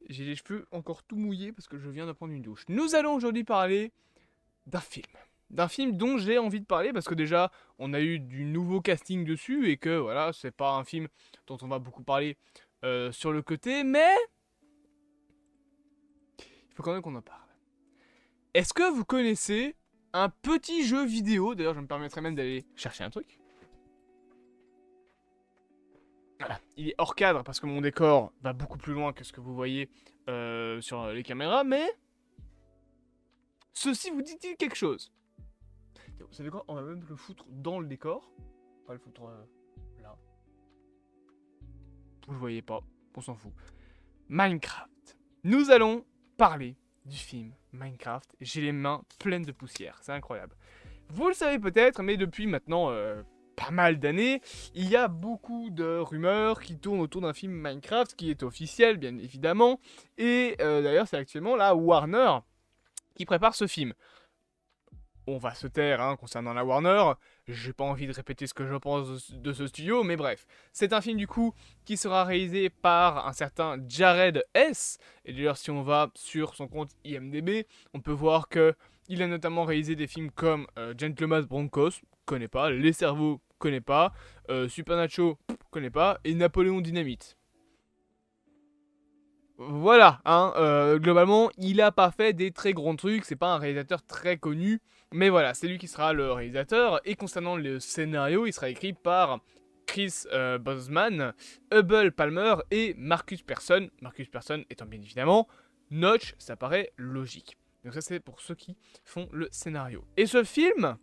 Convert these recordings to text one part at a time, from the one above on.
J'ai les cheveux encore tout mouillés parce que je viens de prendre une douche. Nous allons aujourd'hui parler d'un film. D'un film dont j'ai envie de parler parce que déjà, on a eu du nouveau casting dessus et que voilà, c'est pas un film dont on va beaucoup parler sur le côté, mais il faut quand même qu'on en parle. Est-ce que vous connaissez un petit jeu vidéo? D'ailleurs, je me permettrai même d'aller chercher un truc. Voilà, il est hors cadre parce que mon décor va beaucoup plus loin que ce que vous voyez sur les caméras, mais ceci vous dit-il quelque chose? Vous savez quoi? On va même le foutre dans le décor. On va le foutre là. Vous le voyez pas, on s'en fout. Minecraft. Nous allons parler du film Minecraft. J'ai les mains pleines de poussière, c'est incroyable. Vous le savez peut-être, mais depuis maintenant pas mal d'années, il y a beaucoup de rumeurs qui tournent autour d'un film Minecraft qui est officiel, bien évidemment. Et d'ailleurs, c'est actuellement la Warner qui prépare ce film. On va se taire concernant la Warner, j'ai pas envie de répéter ce que je pense de ce studio, mais bref. C'est un film du coup qui sera réalisé par un certain Jared S. Et d'ailleurs si on va sur son compte IMDb, on peut voir que il a notamment réalisé des films comme Gentleman's Broncos, connais pas, Les Cerveaux, connais pas, Super Nacho, connais pas, et Napoléon Dynamite. Voilà, globalement, il a pas fait des très grands trucs, c'est pas un réalisateur très connu, mais voilà, c'est lui qui sera le réalisateur, et concernant le scénario, il sera écrit par Chris Bosman, Hubble Palmer et Marcus Persson. Marcus Persson étant bien évidemment Notch, ça paraît logique. Donc ça c'est pour ceux qui font le scénario. Et ce film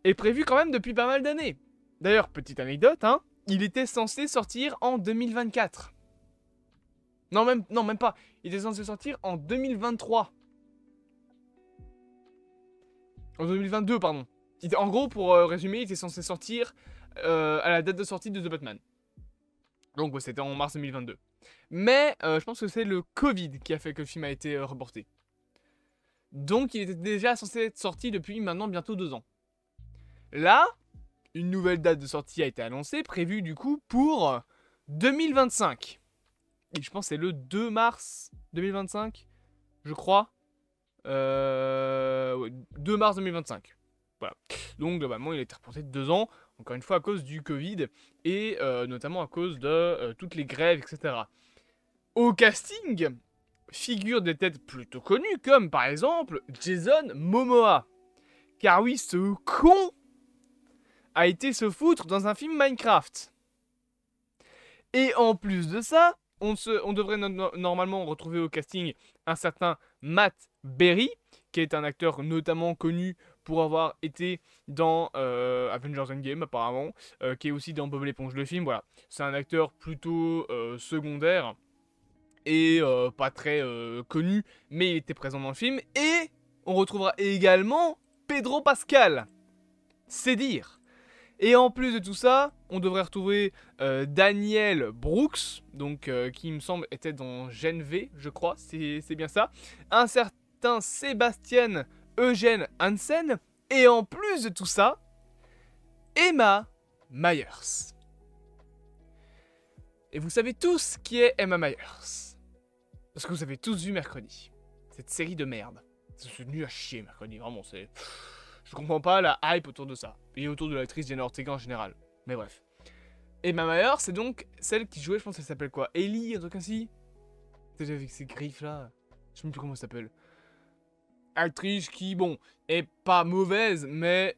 est prévu quand même depuis pas mal d'années. D'ailleurs, petite anecdote, il était censé sortir en 2024. Non, même pas. Il était censé sortir en 2023. En 2022, pardon. En gros, pour résumer, il était censé sortir à la date de sortie de The Batman. Donc, ouais, c'était en mars 2022. Mais je pense que c'est le Covid qui a fait que le film a été reporté. Donc, il était déjà censé être sorti depuis maintenant bientôt 2 ans. Là, une nouvelle date de sortie a été annoncée, prévue du coup pour 2025. Et je pense que c'est le 2 mars 2025, je crois. Ouais, 2 mars 2025. Voilà. Donc globalement, il a été reporté de 2 ans, encore une fois à cause du Covid, et notamment à cause de toutes les grèves, etc. Au casting, figurent des têtes plutôt connues, comme par exemple Jason Momoa. Car oui, ce con a été se foutre dans un film Minecraft. Et en plus de ça, on devrait normalement retrouver au casting un certain Matt Berry, qui est un acteur notamment connu pour avoir été dans Avengers Endgame apparemment, qui est aussi dans Bob l'éponge le film, voilà. C'est un acteur plutôt secondaire et pas très connu, mais il était présent dans le film. Et on retrouvera également Pedro Pascal, c'est dire. Et en plus de tout ça, on devrait retrouver Daniel Brooks, donc qui me semble était dans Gen V, je crois, c'est bien ça. Un certain Sébastien Eugène Hansen. Et en plus de tout ça, Emma Myers. Et vous savez tous qui est Emma Myers. Parce que vous avez tous vu Mercredi. Cette série de merde. C'est nul à chier Mercredi, vraiment, c'est... Je comprends pas la hype autour de ça. Et autour de l'actrice Jenna Ortega en général. Mais bref. Emma Myers, c'est donc celle qui jouait, je pense qu'elle s'appelle quoi, Ellie, un truc ainsi. Peut-être avec ces griffes là. Je sais même plus comment elle s'appelle. Actrice qui, bon, est pas mauvaise, mais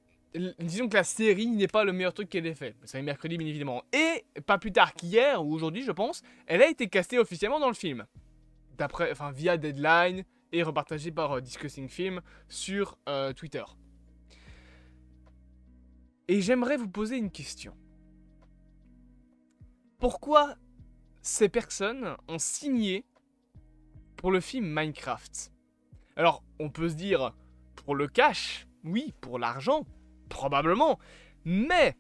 disons que la série n'est pas le meilleur truc qu'elle ait fait. C'est Mercredi, bien évidemment. Et pas plus tard qu'hier, ou aujourd'hui, je pense, elle a été castée officiellement dans le film. D'après, enfin, via Deadline et repartagée par Discussing Film sur Twitter. Et j'aimerais vous poser une question. Pourquoi ces personnes ont signé pour le film Minecraft? Alors, on peut se dire, pour le cash, oui, pour l'argent, probablement, mais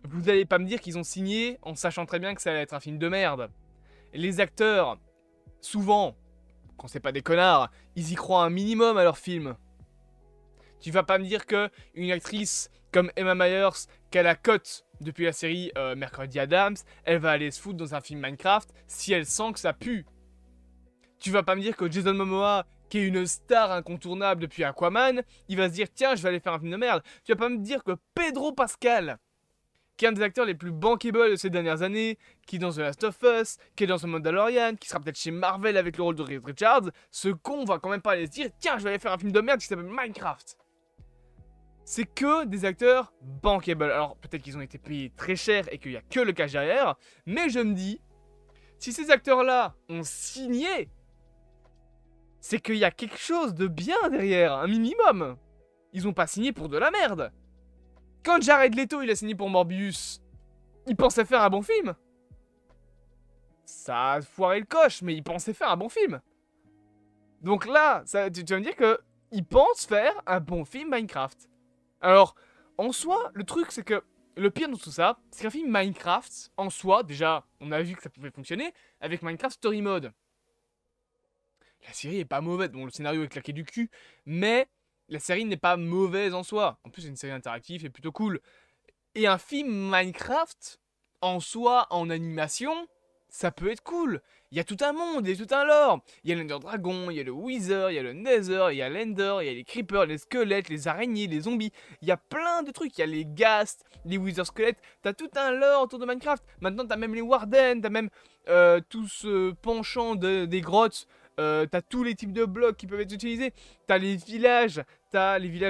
vous n'allez pas me dire qu'ils ont signé en sachant très bien que ça allait être un film de merde. Les acteurs, souvent, quand c'est pas des connards, ils y croient un minimum à leur film. Tu vas pas me dire que une actrice comme Emma Myers, qui a la cote depuis la série Mercredi Adams, elle va aller se foutre dans un film Minecraft si elle sent que ça pue. Tu vas pas me dire que Jason Momoa, qui est une star incontournable depuis Aquaman, il va se dire tiens, je vais aller faire un film de merde. Tu vas pas me dire que Pedro Pascal, qui est un des acteurs les plus bankable de ces dernières années, qui est dans The Last of Us, qui est dans The Mandalorian, qui sera peut-être chez Marvel avec le rôle de Reed Richards, ce con va quand même pas aller se dire tiens, je vais aller faire un film de merde qui s'appelle Minecraft. C'est que des acteurs bankable. Alors peut-être qu'ils ont été payés très cher et qu'il n'y a que le cash derrière, mais je me dis, si ces acteurs-là ont signé, c'est qu'il y a quelque chose de bien derrière, un minimum. Ils ont pas signé pour de la merde. Quand Jared Leto il a signé pour Morbius, il pensait faire un bon film. Ça a foiré le coche, mais il pensait faire un bon film. Donc là, tu vas me dire qu'il pense faire un bon film Minecraft. Alors, en soi, le truc c'est que le pire de tout ça, c'est qu'un film Minecraft, en soi, déjà, on a vu que ça pouvait fonctionner avec Minecraft Story Mode. La série est pas mauvaise, bon le scénario est claqué du cul, mais la série n'est pas mauvaise en soi. En plus c'est une série interactive et plutôt cool. Et un film Minecraft, en soi, en animation, ça peut être cool. Il y a tout un monde, il y a tout un lore. Il y a l'Ender Dragon, il y a le Wither, il y a le Nether, il y a l'Ender, il y a les Creepers, les squelettes, les araignées, les zombies. Il y a plein de trucs, il y a les Ghasts, les Wither squelettes. T'as tout un lore autour de Minecraft. Maintenant t'as même les Warden, t'as même tout ce penchant des grottes. T'as tous les types de blocs qui peuvent être utilisés. T'as les villages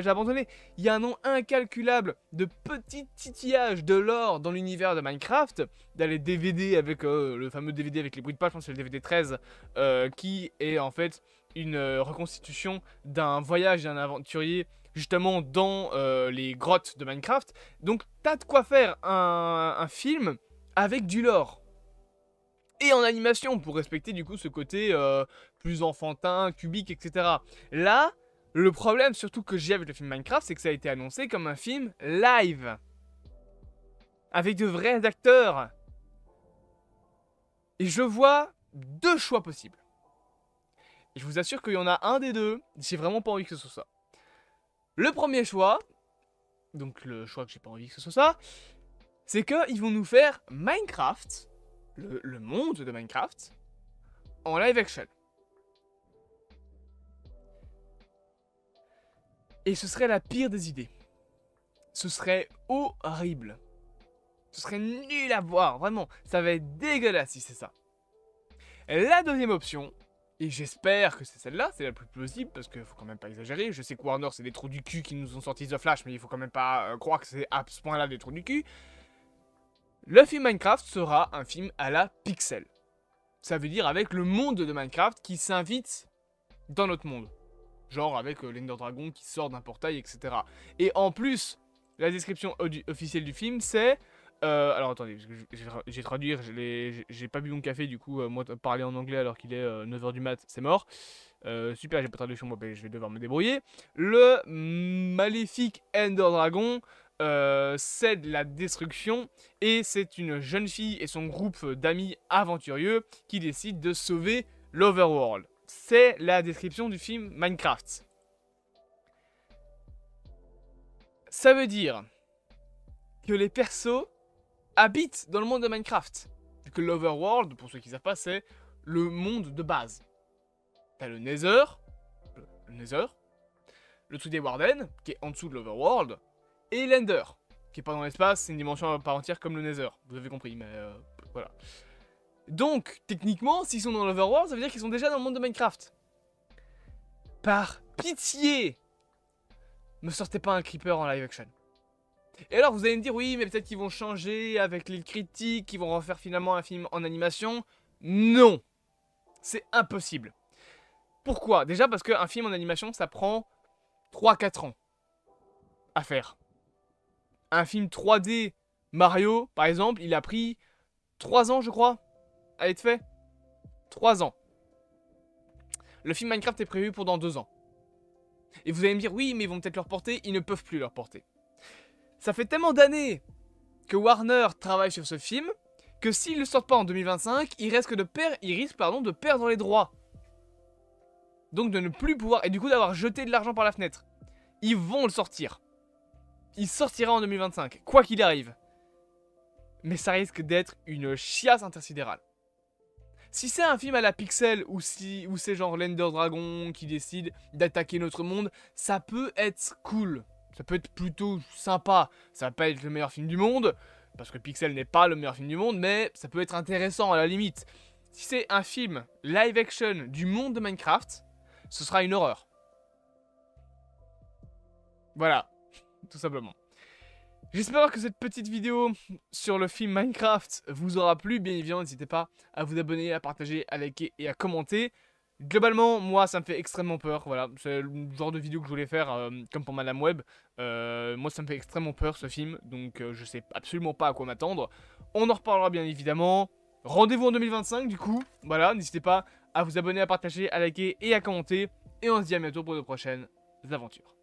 abandonnés. Il y a un nombre incalculable de petits titillages de lore dans l'univers de Minecraft. T'as les DVD avec le fameux DVD avec les bruits de page, je pense que c'est le DVD 13, qui est en fait une reconstitution d'un voyage d'un aventurier justement dans les grottes de Minecraft. Donc t'as de quoi faire un film avec du lore. Et en animation, pour respecter du coup ce côté plus enfantin, cubique, etc. Là, le problème surtout que j'ai avec le film Minecraft, c'est que ça a été annoncé comme un film live. Avec de vrais acteurs. Et je vois deux choix possibles. Et je vous assure qu'il y en a un des deux, j'ai vraiment pas envie que ce soit ça. Le premier choix, donc le choix que j'ai pas envie que ce soit ça, c'est qu'ils vont nous faire Minecraft, le monde de Minecraft, en live action. Et ce serait la pire des idées. Ce serait horrible. Ce serait nul à voir, vraiment. Ça va être dégueulasse si c'est ça. La deuxième option, et j'espère que c'est celle-là, c'est la plus plausible, parce qu'il faut quand même pas exagérer. Je sais que Warner, c'est des trous du cul qui nous ont sorti The Flash, mais il faut quand même pas croire que c'est à ce point-là des trous du cul. Le film Minecraft sera un film à la pixel. Ça veut dire avec le monde de Minecraft qui s'invite dans notre monde. Genre avec l'Ender Dragon qui sort d'un portail, etc. Et en plus, la description officielle du film, c'est... alors attendez, je vais traduire, j'ai pas bu mon café, du coup, moi parler en anglais alors qu'il est 9h du mat, c'est mort. Super, j'ai pas de traduction, moi, je vais devoir me débrouiller. Le maléfique Ender Dragon cède la destruction et c'est une jeune fille et son groupe d'amis aventurieux qui décident de sauver l'Overworld. C'est la description du film Minecraft. Ça veut dire que les persos habitent dans le monde de Minecraft. Que l'Overworld, pour ceux qui ne savent pas, c'est le monde de base. T'as le Nether, le truc des Warden, qui est en dessous de l'Overworld, et l'Ender, qui est pas dans l'espace, c'est une dimension à part entière comme le Nether. Vous avez compris, mais voilà. Donc, techniquement, s'ils sont dans l'Overworld, ça veut dire qu'ils sont déjà dans le monde de Minecraft. Par pitié, me sortez pas un creeper en live action. Et alors, vous allez me dire, oui, mais peut-être qu'ils vont changer avec les critiques, qu'ils vont refaire finalement un film en animation. Non, c'est impossible. Pourquoi? Déjà parce qu'un film en animation, ça prend 3-4 ans à faire. Un film 3D Mario, par exemple, il a pris 3 ans, je crois, à être fait. 3 ans. Le film Minecraft est prévu pour dans 2 ans. Et vous allez me dire, oui, mais ils vont peut-être le reporter. Ils ne peuvent plus le reporter. Ça fait tellement d'années que Warner travaille sur ce film que s'ils ne le sortent pas en 2025, ils risquent de perdre les droits. Donc de ne plus pouvoir, et du coup d'avoir jeté de l'argent par la fenêtre. Ils vont le sortir. Il sortira en 2025, quoi qu'il arrive. mais ça risque d'être une chiasse intersidérale. Si c'est un film à la Pixel ou c'est genre l'Ender Dragon qui décide d'attaquer notre monde, ça peut être cool. Ça peut être plutôt sympa. Ça va pas être le meilleur film du monde, parce que Pixel n'est pas le meilleur film du monde, mais ça peut être intéressant à la limite. Si c'est un film live action du monde de Minecraft, ce sera une horreur. Voilà, tout simplement. J'espère que cette petite vidéo sur le film Minecraft vous aura plu. Bien évidemment, n'hésitez pas à vous abonner, à partager, à liker et à commenter. Globalement, moi, ça me fait extrêmement peur. Voilà, c'est le genre de vidéo que je voulais faire, comme pour Madame Web. Moi, ça me fait extrêmement peur, ce film. Donc, je sais absolument pas à quoi m'attendre. On en reparlera bien évidemment. Rendez-vous en 2025, du coup. Voilà, n'hésitez pas à vous abonner, à partager, à liker et à commenter. Et on se dit à bientôt pour de prochaines aventures.